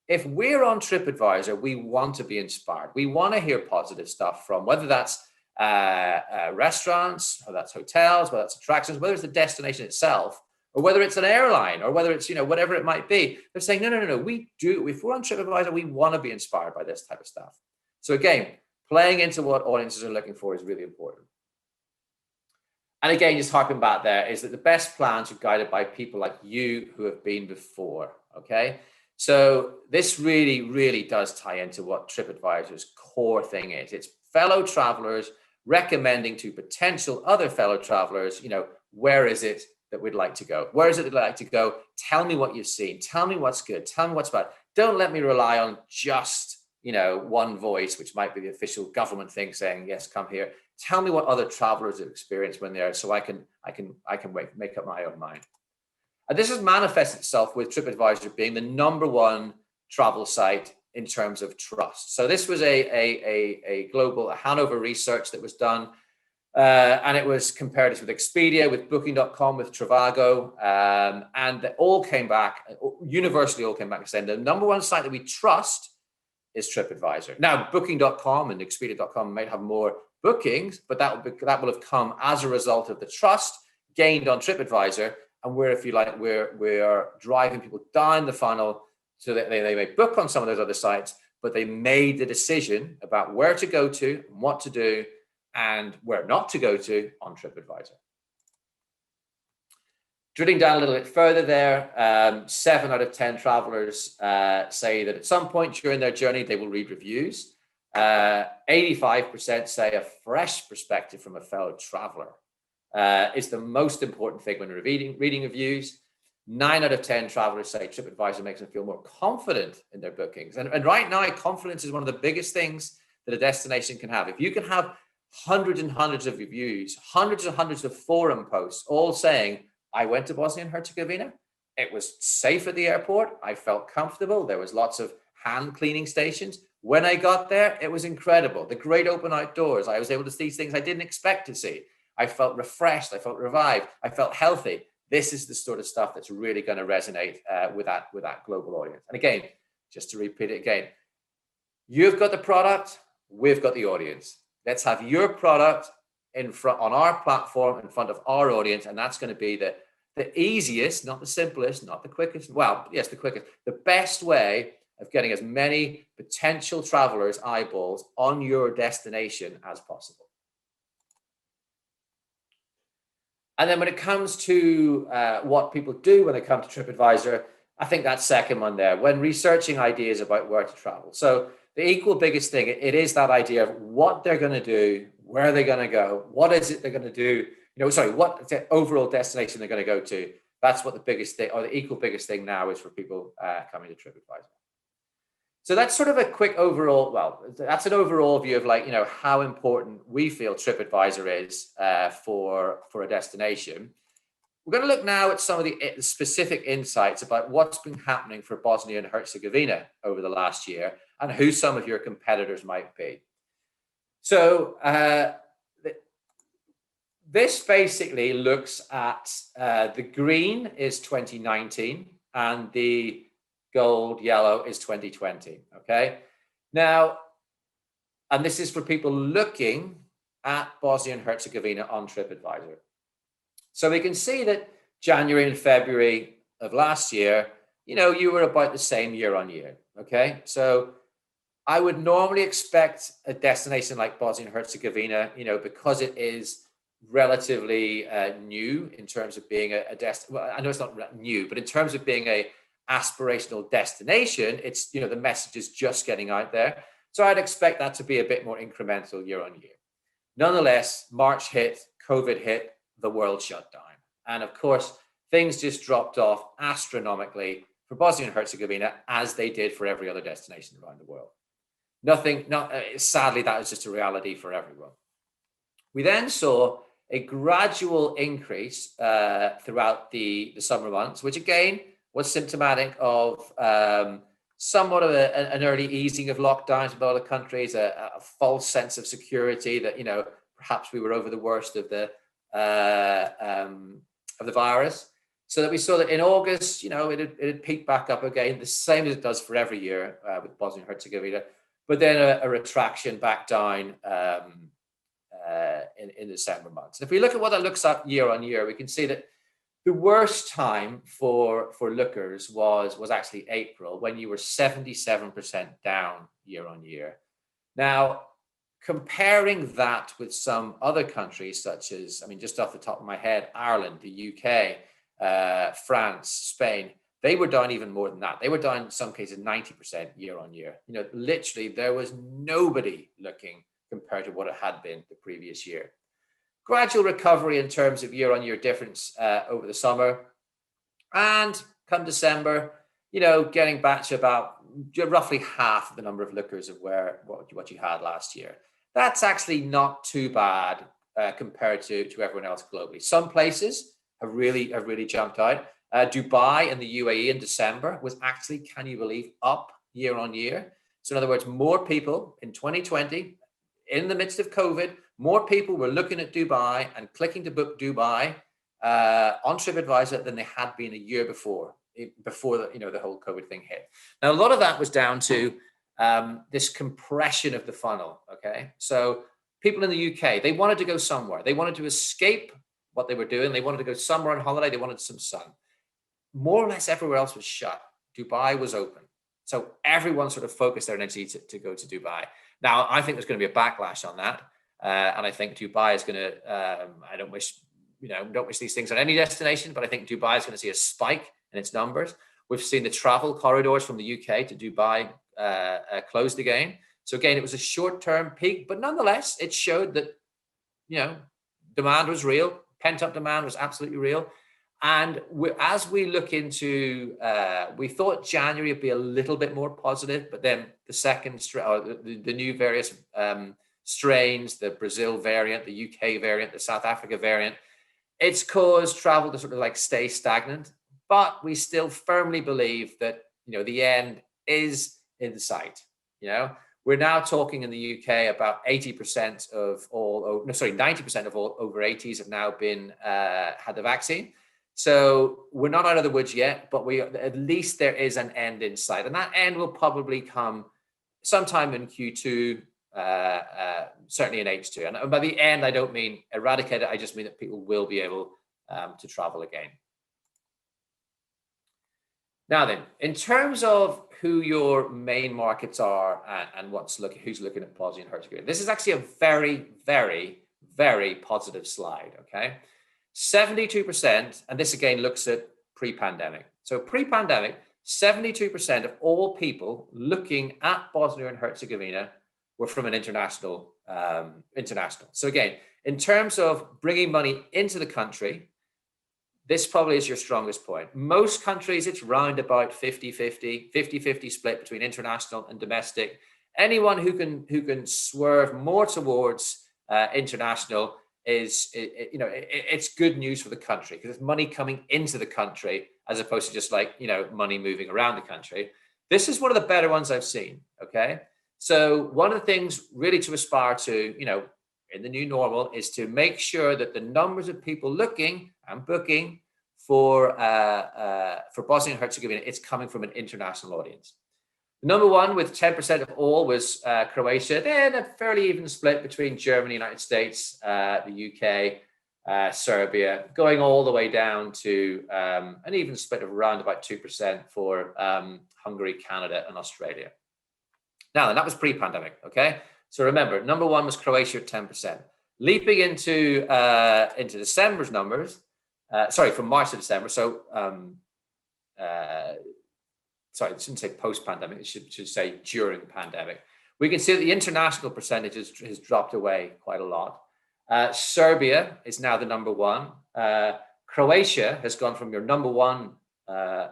If we're on TripAdvisor, we want to be inspired. We want to hear positive stuff from, whether that's restaurants, or that's hotels, whether that's attractions, whether it's the destination itself, or whether it's an airline, or whether it's, you know, whatever it might be. They're saying, no. We do. If we're on TripAdvisor, we want to be inspired by this type of stuff. So again, playing into what audiences are looking for is really important. And again, just harping back there, is that the best plans are guided by people like you who have been before, okay? So this really, really does tie into what TripAdvisor's core thing is. It's fellow travelers recommending to potential other fellow travelers, you know, where is it that we'd like to go? Where is it that we'd like to go? Tell me what you've seen. Tell me what's good. Tell me what's bad. Don't let me rely on just, you know, one voice, which might be the official government thing saying, yes, come here. Tell me what other travelers have experienced when they're, so I can make up my own mind. And this has manifested itself with TripAdvisor being the #1 travel site in terms of trust. So this was a global Hanover research that was done, and it was compared with Expedia, with Booking.com, with Trivago, and they all came back, universally all came back and said the #1 site that we trust is TripAdvisor. Now, Booking.com and Expedia.com might have more bookings, but that will have come as a result of the trust gained on TripAdvisor, and where, if you like, we're driving people down the funnel so that they may book on some of those other sites, but they made the decision about where to go to, and what to do, and where not to go to on TripAdvisor. Drilling down a little bit further there, 7 out of 10 travelers say that at some point during their journey, they will read reviews. 85% say a fresh perspective from a fellow traveler is the most important thing when reading reviews. 9 out of 10 travelers say TripAdvisor makes them feel more confident in their bookings. And right now, confidence is one of the biggest things that a destination can have. If you can have hundreds and hundreds of reviews, hundreds and hundreds of forum posts, all saying, I went to Bosnia and Herzegovina, it was safe at the airport, I felt comfortable, there was lots of hand cleaning stations. When I got there, it was incredible. The great open outdoors, I was able to see things I didn't expect to see. I felt refreshed, I felt revived, I felt healthy. This is the sort of stuff that's really going to resonate with that global audience. And again, just to repeat it again, you've got the product, we've got the audience. Let's have your product in front on our platform in front of our audience, and that's going to be the easiest, not the simplest, not the quickest. Well, yes, the quickest, the best way of getting as many potential travelers' eyeballs on your destination as possible. And then when it comes to what people do when they come to TripAdvisor, I think that second one there, when researching ideas about where to travel. So the equal biggest thing, it is that idea of what they're going to do, where they're going to go, what is it they're going to do, what the overall destination they're going to go to. That's what the biggest thing, or the equal biggest thing now is for people coming to TripAdvisor. So that's sort of a quick overall, well, that's an overall view of how important we feel TripAdvisor is for a destination. We're going to look now at some of the specific insights about what's been happening for Bosnia and Herzegovina over the last year and who some of your competitors might be. So this basically looks at the green is 2019 and the gold, yellow is 2020, okay? Now, and this is for people looking at Bosnia and Herzegovina on TripAdvisor. So we can see that January and February of last year, you were about the same year on year, okay? So I would normally expect a destination like Bosnia and Herzegovina, because it is relatively new in terms of being a destination. Well, I know it's not new, but in terms of being a aspirational destination, it's, the message is just getting out there. So I'd expect that to be a bit more incremental year on year. Nonetheless, March hit, COVID hit, the world shut down. And of course, things just dropped off astronomically for Bosnia and Herzegovina, as they did for every other destination around the world. Sadly, that was just a reality for everyone. We then saw a gradual increase throughout the summer months, which again was symptomatic of somewhat of an early easing of lockdowns in a lot of countries, a false sense of security that perhaps we were over the worst of the virus. So that we saw that in August, it had peaked back up again, the same as it does for every year with Bosnia and Herzegovina, but then a retraction back down in the December months. And if we look at what that looks like year on year, we can see that the worst time for lookers was actually April, when you were 77% down year on year. Now, comparing that with some other countries, such as, just off the top of my head, Ireland, the UK, France, Spain, they were down even more than that. They were down in some cases 90% year on year. Literally there was nobody looking compared to what it had been the previous year. Gradual recovery in terms of year-on-year difference over the summer, and come December, getting back to about roughly half of the number of lookers of what you had last year. That's actually not too bad compared to everyone else globally. Some places have really jumped out. Dubai and the UAE in December was actually, can you believe, up year on year. So in other words, more people in 2020, in the midst of COVID, more people were looking at Dubai and clicking to book Dubai on TripAdvisor than they had been a year before the whole COVID thing hit. Now, a lot of that was down to this compression of the funnel. Okay, so people in the UK, they wanted to go somewhere. They wanted to escape what they were doing. They wanted to go somewhere on holiday. They wanted some sun. More or less everywhere else was shut. Dubai was open. So everyone sort of focused their energy to go to Dubai. Now, I think there's going to be a backlash on that. And I think Dubai is going to, I don't wish these things on any destination, but I think Dubai is going to see a spike in its numbers. We've seen the travel corridors from the UK to Dubai closed again. So again, it was a short-term peak, but nonetheless, it showed that, demand was real, pent-up demand was absolutely real. And as we look into, we thought January would be a little bit more positive, but then the new various strains, the Brazil variant, the UK variant, the South Africa variant, it's caused travel to sort of like stay stagnant. But we still firmly believe that, the end is in sight. We're now talking in the UK about 90% of all over 80s have now been had the vaccine. So we're not out of the woods yet, but at least there is an end in sight, and that end will probably come sometime in Q2, certainly in H2. And by the end, I don't mean eradicated. I just mean that people will be able to travel again. Now then, in terms of who your main markets are and who's looking at Bosnia and Herzegovina, this is actually a very, very, very positive slide, okay? 72%, and this again looks at pre-pandemic. So pre-pandemic, 72% of all people looking at Bosnia and Herzegovina were from an international. So again, in terms of bringing money into the country, this probably is your strongest point. Most countries, it's round about 50-50 split between international and domestic. Anyone who can swerve more towards international it's good news for the country because it's money coming into the country as opposed to just like, money moving around the country. This is one of the better ones I've seen, okay? So one of the things really to aspire to, in the new normal is to make sure that the numbers of people looking and booking for Bosnia and Herzegovina, it's coming from an international audience. Number one with 10% of all was Croatia. Then a fairly even split between Germany, United States, the UK, Serbia, going all the way down to an even split of around about 2% for Hungary, Canada, and Australia. Now, and that was pre-pandemic, okay? So remember, number one was Croatia at 10%. Leaping into December's numbers, from March to December, so sorry, it shouldn't say post-pandemic, it should say during the pandemic. We can see that the international percentage has dropped away quite a lot. Serbia is now the number one. Croatia has gone from your number one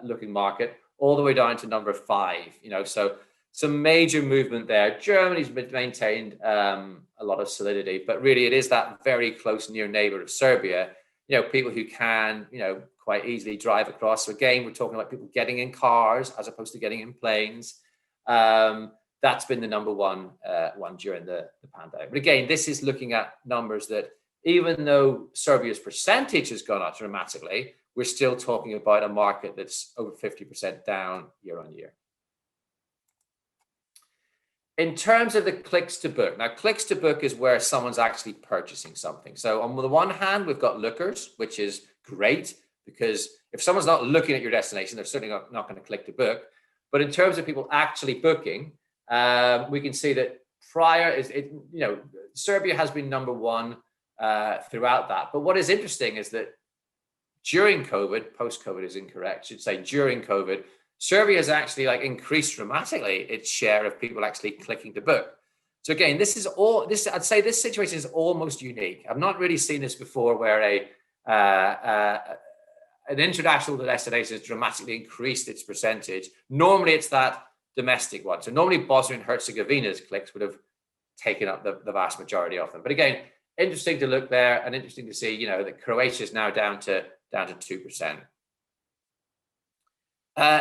looking market all the way down to number 5, so some major movement there. Germany's maintained a lot of solidity, but really it is that very close near neighbor of Serbia, people who can, quite easily drive across. So again, we're talking about people getting in cars as opposed to getting in planes. That's been the number one during the pandemic. But again, this is looking at numbers that even though Serbia's percentage has gone up dramatically, we're still talking about a market that's over 50% down year on year. In terms of the clicks to book, now clicks to book is where someone's actually purchasing something. So on the one hand, we've got lookers, which is great because if someone's not looking at your destination, they're certainly not going to click to book. But in terms of people actually booking, we can see that Serbia has been number one throughout that. But what is interesting is that during COVID, post-COVID is incorrect, should say during COVID, Serbia has actually increased dramatically its share of people actually clicking to book. So again, I'd say this situation is almost unique. I've not really seen this before where an international destination has dramatically increased its percentage. Normally it's that domestic one. So normally Bosnia and Herzegovina's clicks would have taken up the vast majority of them. But again, interesting to look there and interesting to see, that Croatia is now down to 2%.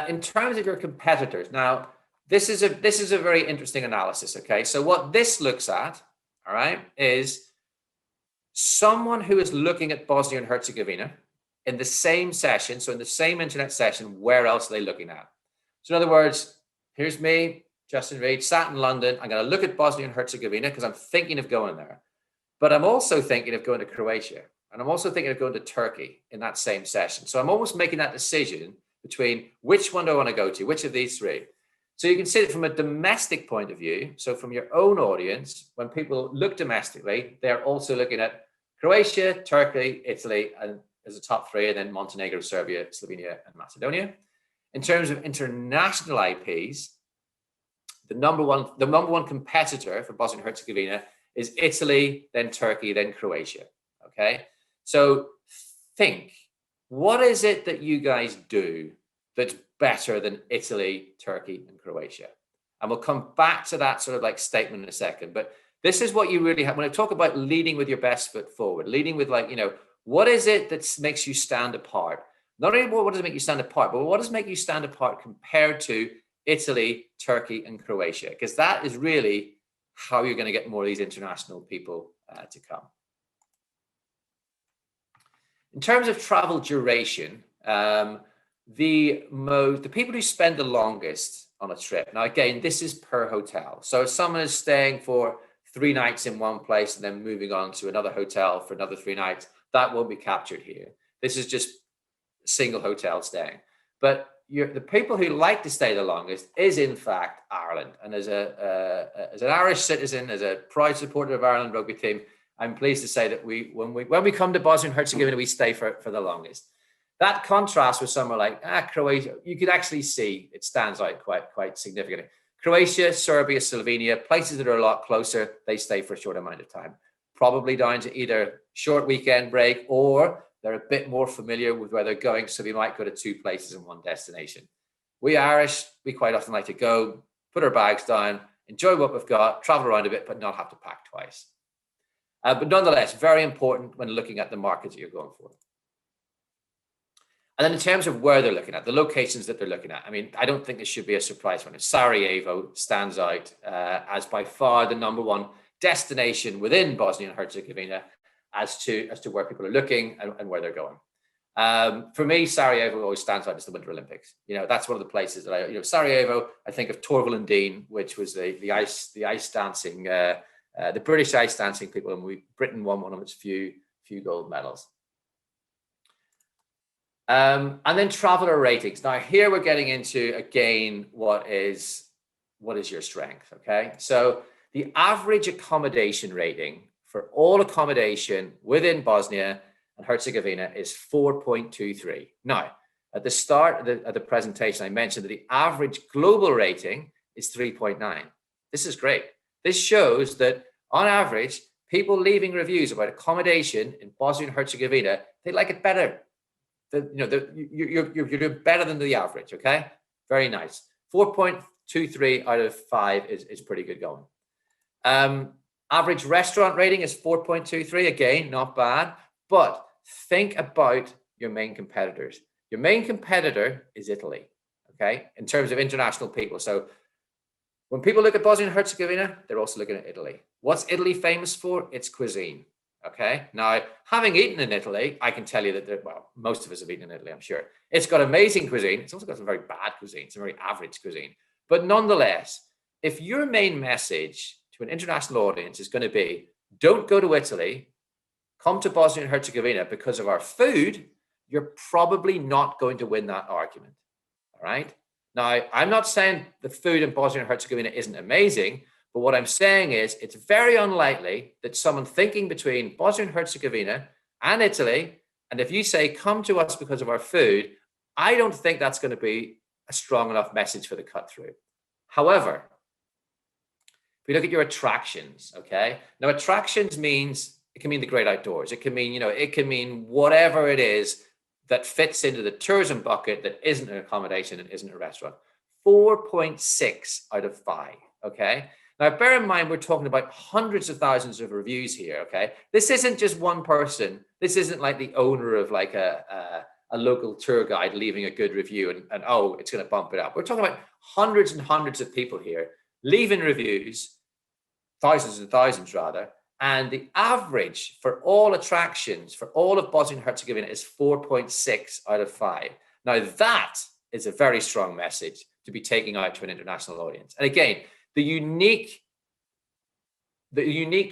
In terms of your competitors, now this is a very interesting analysis. Okay, so what this looks at, all right, is someone who is looking at Bosnia and Herzegovina in the same session, so in the same internet session, where else are they looking at? So in other words, here's me, Justin Reid, sat in London. I'm going to look at Bosnia and Herzegovina because I'm thinking of going there, but I'm also thinking of going to Croatia, and I'm also thinking of going to Turkey in that same session. So I'm almost making that decision between which one do I want to go to, which of these three. So you can see it from a domestic point of view. So from your own audience, when people look domestically, they're also looking at Croatia, Turkey, Italy, and as the top three, and then Montenegro, Serbia, Slovenia, and Macedonia. In terms of international IPs, the number one competitor for Bosnia and Herzegovina is Italy, then Turkey, then Croatia. Okay, so think, what is it that you guys do that's better than Italy, Turkey, and Croatia? And we'll come back to that sort of like statement in a second. But this is what you really have when I talk about leading with your best foot forward, leading with, like, you know, what is it that makes you stand apart? Not only what does it make you stand apart, but what does it make you stand apart compared to Italy, Turkey, and Croatia? Because that is really how you're going to get more of these international people to come. In terms of travel duration, the people who spend the longest on a trip. Now, again, this is per hotel. So if someone is staying for 3 nights in one place and then moving on to another hotel for another 3 nights, that won't be captured here. This is just single hotel staying. But the people who like to stay the longest is, in fact, Ireland. And as an Irish citizen, as a proud supporter of Ireland rugby team, I'm pleased to say that when we come to Bosnia and Herzegovina, we stay for the longest. That contrast with somewhere like Croatia, you could actually see it stands out quite significantly. Croatia, Serbia, Slovenia, places that are a lot closer, they stay for a short amount of time. Probably down to either short weekend break, or they're a bit more familiar with where they're going, so we might go to 2 places in one destination. We Irish, we quite often like to go, put our bags down, enjoy what we've got, travel around a bit, but not have to pack twice. But nonetheless, very important when looking at the markets that you're going for. And then in terms of where they're looking at, the locations that they're looking at, I mean, I don't think this should be a surprise for them. Sarajevo stands out as by far the #1 destination within Bosnia and Herzegovina as to where people are looking and where they're going. For me, Sarajevo always stands out as the Winter Olympics. You know, that's one of the places that Sarajevo, I think of Torval and Dean, which was the ice dancing, the British ice dancing people, and Britain won one of its few gold medals. And then traveler ratings. Now here we're getting into, again, what is your strength, okay? So the average accommodation rating for all accommodation within Bosnia and Herzegovina is 4.23. Now, at the start of the presentation, I mentioned that the average global rating is 3.9. This is great. This shows that on average, people leaving reviews about accommodation in Bosnia and Herzegovina, they like it better. You're doing better than the average, okay? Very nice. 4.23 out of 5 is pretty good going. Average restaurant rating is 4.23. Again, not bad. But think about your main competitors. Your main competitor is Italy, okay? In terms of international people. So when people look at Bosnia and Herzegovina, they're also looking at Italy. What's Italy famous for? It's cuisine. Okay. Now, having eaten in Italy, I can tell you that, most of us have eaten in Italy, I'm sure. It's got amazing cuisine. It's also got some very bad cuisine, some very average cuisine. But nonetheless, if your main message to an international audience is going to be, don't go to Italy, come to Bosnia and Herzegovina because of our food, you're probably not going to win that argument. All right. Now, I'm not saying the food in Bosnia and Herzegovina isn't amazing, but what I'm saying is it's very unlikely that someone thinking between Bosnia and Herzegovina and Italy, and if you say, come to us because of our food, I don't think that's going to be a strong enough message for the cut through. However, if we look at your attractions, okay? Now, attractions means, it can mean the great outdoors. It can mean, it can mean whatever it is that fits into the tourism bucket that isn't an accommodation and isn't a restaurant. 4.6 out of 5, okay? Now, bear in mind, we're talking about hundreds of thousands of reviews here, okay? This isn't just one person. This isn't like the owner of like a local tour guide leaving a good review and oh, it's going to bump it up. We're talking about hundreds and hundreds of people here leaving reviews, thousands and thousands rather, and the average for all attractions, for all of Bosnia and Herzegovina is 4.6 out of 5. Now, that is a very strong message to be taking out to an international audience. And again, the unique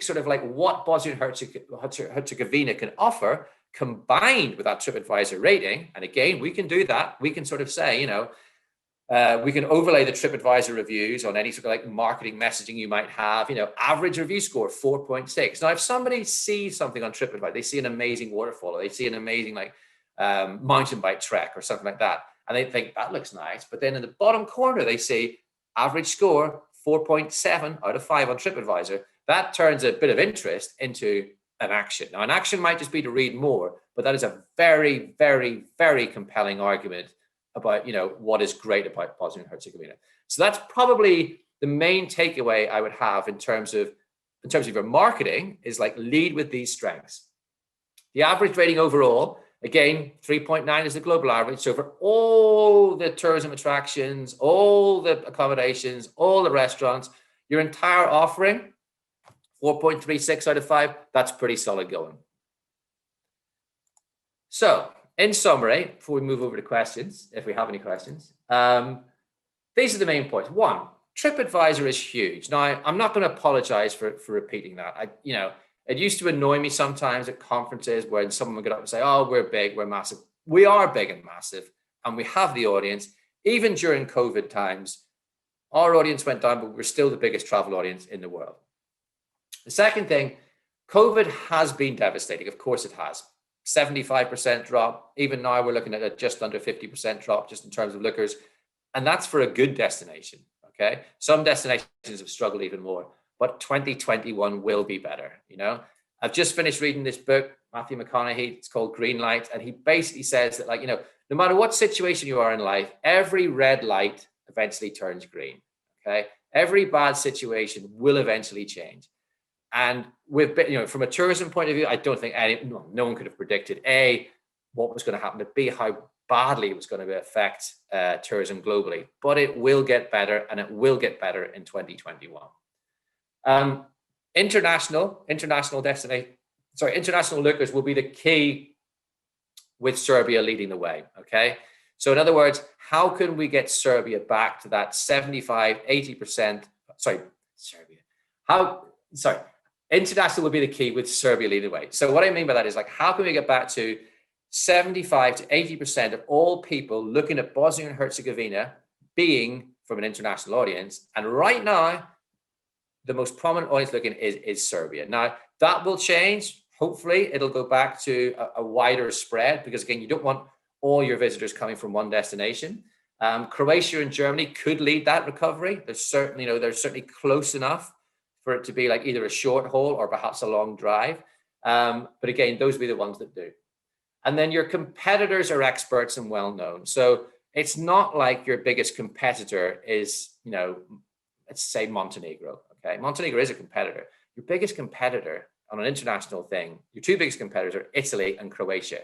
sort of like what Bosnia and Herzegovina can offer combined with that TripAdvisor rating. And again, we can do that. We can sort of say, we can overlay the TripAdvisor reviews on any sort of like marketing messaging you might have, average review score 4.6. Now, if somebody sees something on TripAdvisor, they see an amazing waterfall, or they see an amazing like mountain bike trek or something like that, and they think that looks nice. But then in the bottom corner, they see average score 4.7 out of 5 on TripAdvisor. That turns a bit of interest into an action. Now, an action might just be to read more, but that is a very, very, very compelling argument about, you know, what is great about Bosnia and Herzegovina. So that's probably the main takeaway I would have in terms of your marketing, is like, lead with these strengths. The average rating overall, again, 3.9 is the global average. So for all the tourism attractions, all the accommodations, all the restaurants, your entire offering, 4.36 out of 5, that's pretty solid going. So in summary, before we move over to questions, if we have any questions, these are the main points. One, TripAdvisor is huge. Now, I'm not going to apologize for repeating that. You know, it used to annoy me sometimes at conferences when someone would get up and say, oh, we're big, we're massive. We are big and massive, and we have the audience. Even during COVID times, our audience went down, but we're still the biggest travel audience in the world. The second thing, COVID has been devastating. Of course it has. 75% drop. Even now we're looking at a just under 50% drop just in terms of lookers. And that's for a good destination, okay? Some destinations have struggled even more, but 2021 will be better, you know? I've just finished reading this book, Matthew McConaughey, it's called Green Light. And he basically says that, like, you know, no matter what situation you are in life, every red light eventually turns green, okay? Every bad situation will eventually change. And with, you know, from a tourism point of view, I don't think no one could have predicted A, what was going to happen, but B, how badly it was going to affect tourism globally. But it will get better, and it will get better in 2021. International lookers will be the key, with Serbia leading the way. Okay. So in other words, how can we get Serbia back to that 75-80%? International will be the key, with Serbia leading the way. So what I mean by that is, like, how can we get back to 75 to 80% of all people looking at Bosnia and Herzegovina being from an international audience? And right now, the most prominent audience looking is Serbia. Now, that will change. Hopefully, it'll go back to a wider spread, because, again, you don't want all your visitors coming from one destination. Croatia and Germany could lead that recovery. They're certainly close enough for it to be like either a short haul or perhaps a long drive. But again, those will be the ones that do. And then your competitors are experts and well-known. So it's not like your biggest competitor is, you know, let's say Montenegro, okay? Montenegro is a competitor. Your biggest competitor on an international thing, your two biggest competitors are Italy and Croatia.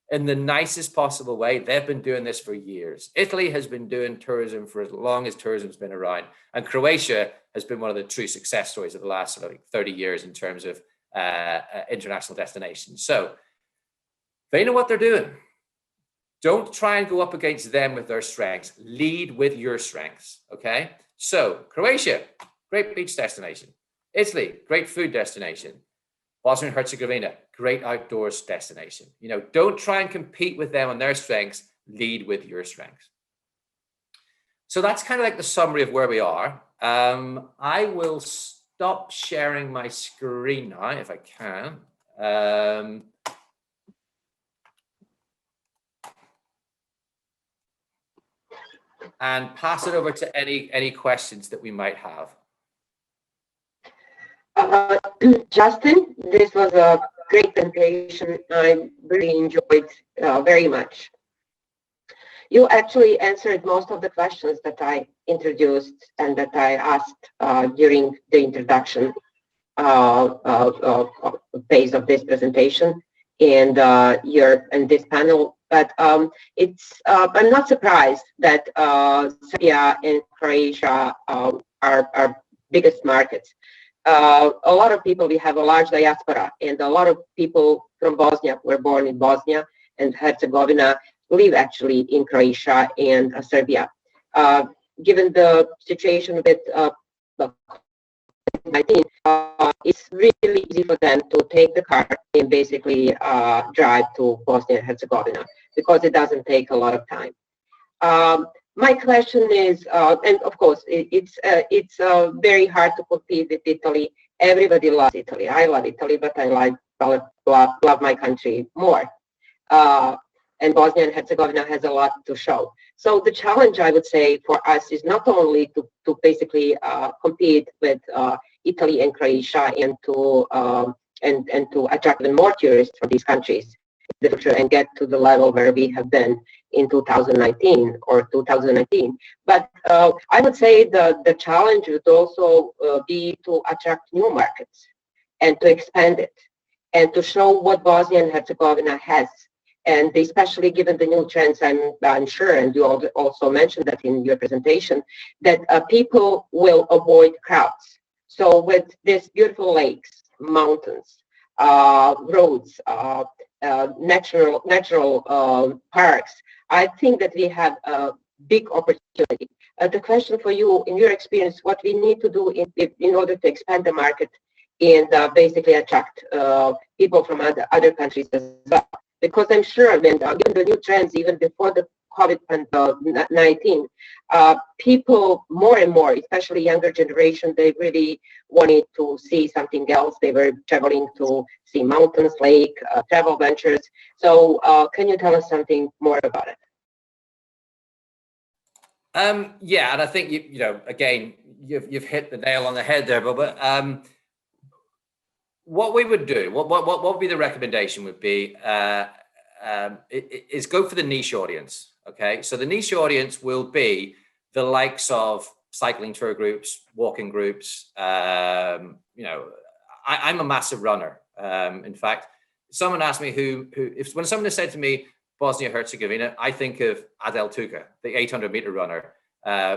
In the nicest possible way, they've been doing this for years. Italy has been doing tourism for as long as tourism's been around. And Croatia has been one of the true success stories of the last sort of like 30 years in terms of international destinations. So they know what they're doing. Don't try and go up against them with their strengths. Lead with your strengths, okay? So Croatia, great beach destination. Italy, great food destination. Bosnia and Herzegovina, great outdoors destination. You know, don't try and compete with them on their strengths. Lead with your strengths. So that's kind of like the summary of where we are. I will stop sharing my screen now if I can. And pass it over to any questions that we might have. Justin, this was a great presentation. I really enjoyed very much. You actually answered most of the questions that I introduced and that I asked during the introduction phase of this presentation and this panel. But I'm not surprised that Serbia and Croatia are our biggest markets. A lot of people, we have a large diaspora, and a lot of people from Bosnia were born in Bosnia and Herzegovina live actually in Croatia and Serbia. Given the situation with COVID-19, it's really easy for them to take the car and basically drive to Bosnia and Herzegovina because it doesn't take a lot of time. My question is, and of course, it's very hard to compete with Italy. Everybody loves Italy. I love Italy, but I love my country more. and Bosnia and Herzegovina has a lot to show. So the challenge, I would say, for us is not only to basically compete with Italy and Croatia and to attract even more tourists from these countries in the future and get to the level where we have been in 2019 or 2019. But I would say the challenge would also be to attract new markets and to expand it and to show what Bosnia and Herzegovina has. And especially given the new trends, I'm sure, and you also mentioned that in your presentation, that people will avoid crowds. So with these beautiful lakes, mountains, roads, natural parks, I think that we have a big opportunity. The question for you, in your experience, what we need to do in order to expand the market and basically attract people from other countries as well. Because I'm sure, given the new trends, even before the COVID-19, people more and more, especially younger generation, they really wanted to see something else. They were traveling to see mountains, lake, travel ventures. So can you tell us something more about it? Yeah, and I think again, you've hit the nail on the head there, but what we would do, what would be the recommendation would be is go for the niche audience. Okay, so the niche audience will be the likes of cycling tour groups, walking groups. I'm a massive runner. In fact, someone asked me when someone has said to me Bosnia Herzegovina, I think of Adel Tuka, the 800-meter runner.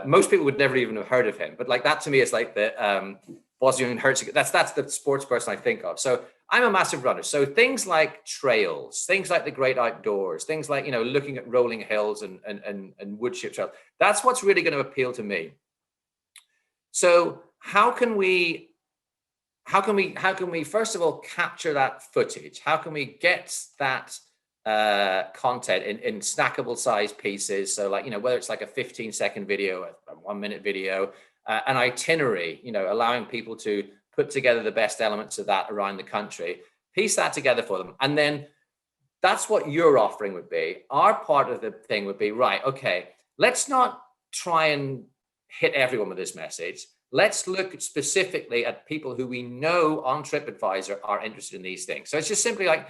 Most people would never even have heard of him, but like that to me is like the Bosnia and Herzegovina. That's the sports person I think of. So I'm a massive runner. So things like trails, things like the great outdoors, things like looking at rolling hills and wood chip trails. That's what's really going to appeal to me. So how can we first of all capture that footage? How can we get that content in snackable size pieces? So like whether it's like a 15-second video, a 1-minute video, an itinerary, allowing people to put together the best elements of that around the country, piece that together for them. And then that's what your offering would be. Our part of the thing would be, right, okay, let's not try and hit everyone with this message. Let's look specifically at people who we know on TripAdvisor are interested in these things. So it's just simply like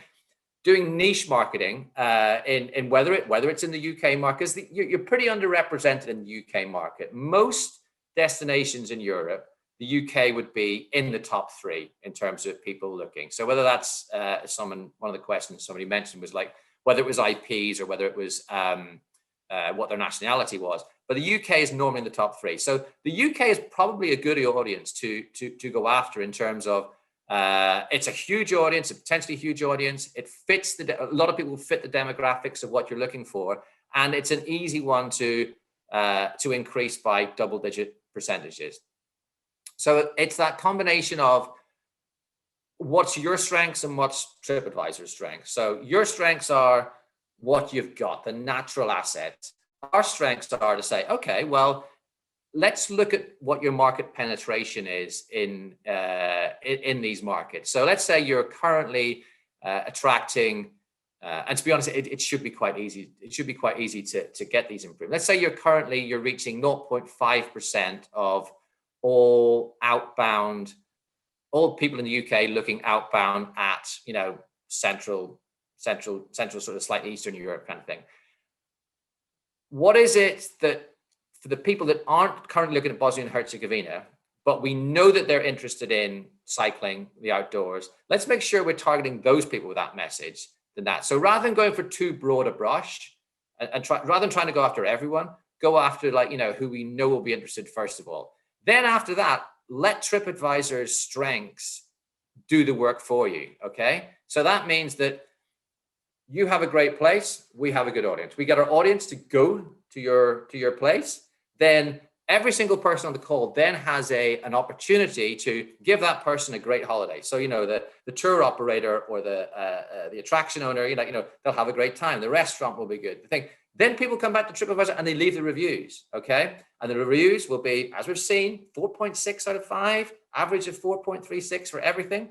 doing niche marketing in whether it's in the UK market. You're pretty underrepresented in the UK market. Most destinations in Europe, the UK would be in the top 3 in terms of people looking. So whether that's one of the questions somebody mentioned was like whether it was IPs or whether it was what their nationality was. But the UK is normally in the top 3. So the UK is probably a good audience to go after in terms of it's a huge audience, a potentially huge audience. It fits a lot of people fit the demographics of what you're looking for, and it's an easy one to increase by double-digit percentages. So it's that combination of what's your strengths and what's TripAdvisor's strengths. So your strengths are what you've got, the natural assets. Our strengths are to say, okay, well, let's look at what your market penetration is in these markets. So let's say you're currently attracting, and to be honest, it should be quite easy. It should be quite easy to get these improved. Let's say you're reaching 0.5% of all people in the UK looking outbound at central sort of slightly Eastern Europe kind of thing. What is it that for the people that aren't currently looking at Bosnia and Herzegovina, but we know that they're interested in cycling, the outdoors, let's make sure we're targeting those people with that message than that. So rather than going for too broad a brush rather than trying to go after everyone, go after who we know will be interested first of all. Then after that, let TripAdvisor's strengths do the work for you, okay? So that means that you have a great place, we have a good audience. We get our audience to go to your place, then every single person on the call then has an opportunity to give that person a great holiday. So the tour operator or the attraction owner, they'll have a great time. The restaurant will be good. Then people come back to TripAdvisor and they leave the reviews, okay? And the reviews will be, as we've seen, 4.6 out of 5, average of 4.36 for everything.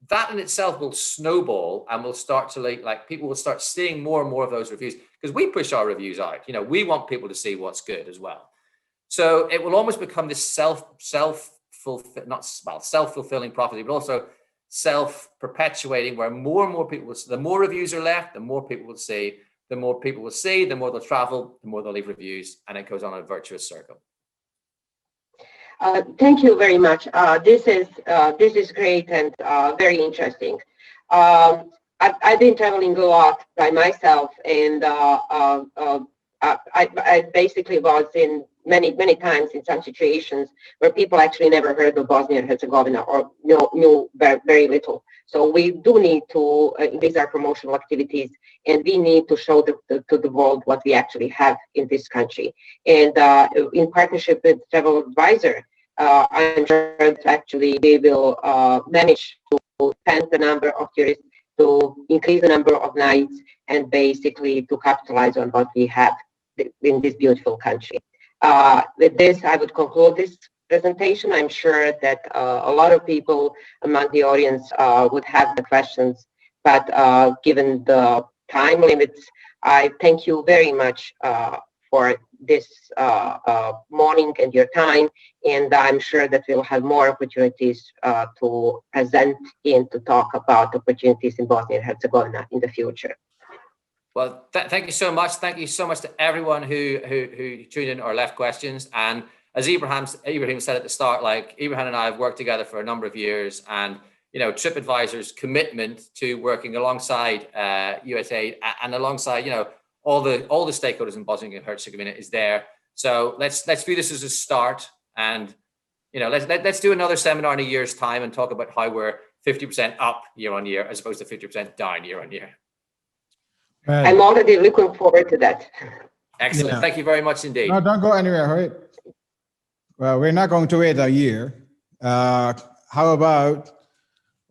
that in itself will snowball and will start to like people will start seeing more and more of those reviews because we push our reviews out. You know, we want people to see what's good as well. So it will almost become this self-fulfilling prophecy, but also self-perpetuating, where more and more people will, the more reviews are left, the more people will see, the more people will see, the more they'll travel, the more they'll leave reviews, and it goes on a virtuous circle. Thank you very much. This is great and very interesting. I've been traveling a lot by myself, and I basically was in many times in some situations where people actually never heard of Bosnia and Herzegovina or knew very little. So we do need to increase our promotional activities, and we need to show to the world what we actually have in this country. And in partnership with TripAdvisor, I'm sure that actually we will manage to expand the number of tourists, to increase the number of nights, and basically to capitalize on what we have in this beautiful country. With this, I would conclude this presentation. I'm sure that a lot of people among the audience would have the questions, but given the time limits, I thank you very much for this morning and your time, and I'm sure that we'll have more opportunities to present and to talk about opportunities in Bosnia and Herzegovina in the future. Well, thank you so much. Thank you so much to everyone who tuned in or left questions. And as Ibrahim said at the start, like Ibrahim and I have worked together for a number of years, and you know, TripAdvisor's commitment to working alongside USAID and alongside all the stakeholders in Bosnia and Herzegovina is there. So let's view this as a start, and let's do another seminar in a year's time and talk about how we're 50% up year on year as opposed to 50% down year on year. Right. I'm already looking forward to that. Excellent. Yeah. Thank you very much indeed. No, don't go anywhere, right? Well, we're not going to wait a year. How about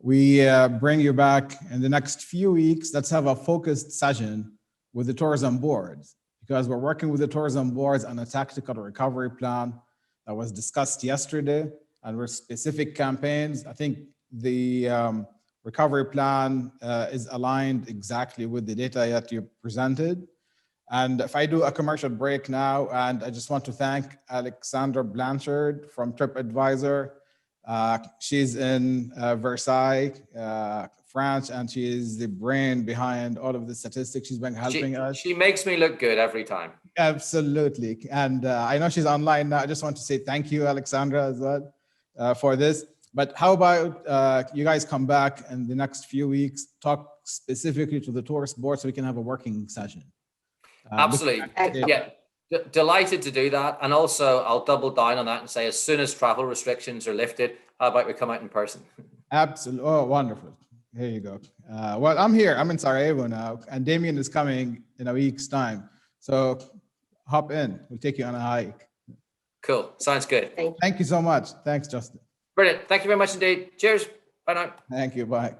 we bring you back in the next few weeks? Let's have a focused session with the tourism boards, because we're working with the tourism boards on a tactical recovery plan that was discussed yesterday, and we're specific campaigns. I think the recovery plan is aligned exactly with the data that you presented. And if I do a commercial break now, and I just want to thank Alexandra Blanchard from TripAdvisor. She's in Versailles, France, and she is the brain behind all of the statistics. She's been helping us. She makes me look good every time. Absolutely. And I know she's online now. I just want to say thank you, Alexandra, as well for this. But how about you guys come back in the next few weeks, talk specifically to the tourist board so we can have a working session. Absolutely. Yeah. Delighted to do that. And also I'll double down on that and say, as soon as travel restrictions are lifted, how about we come out in person? Absolutely. Oh, wonderful. Here you go. Well, I'm here. I'm in Sarajevo now, and Damien is coming in a week's time. So hop in. We'll take you on a hike. Cool. Sounds good. Thank you so much. Thanks, Justin. Brilliant. Thank you very much indeed. Cheers. Bye now. Thank you. Bye.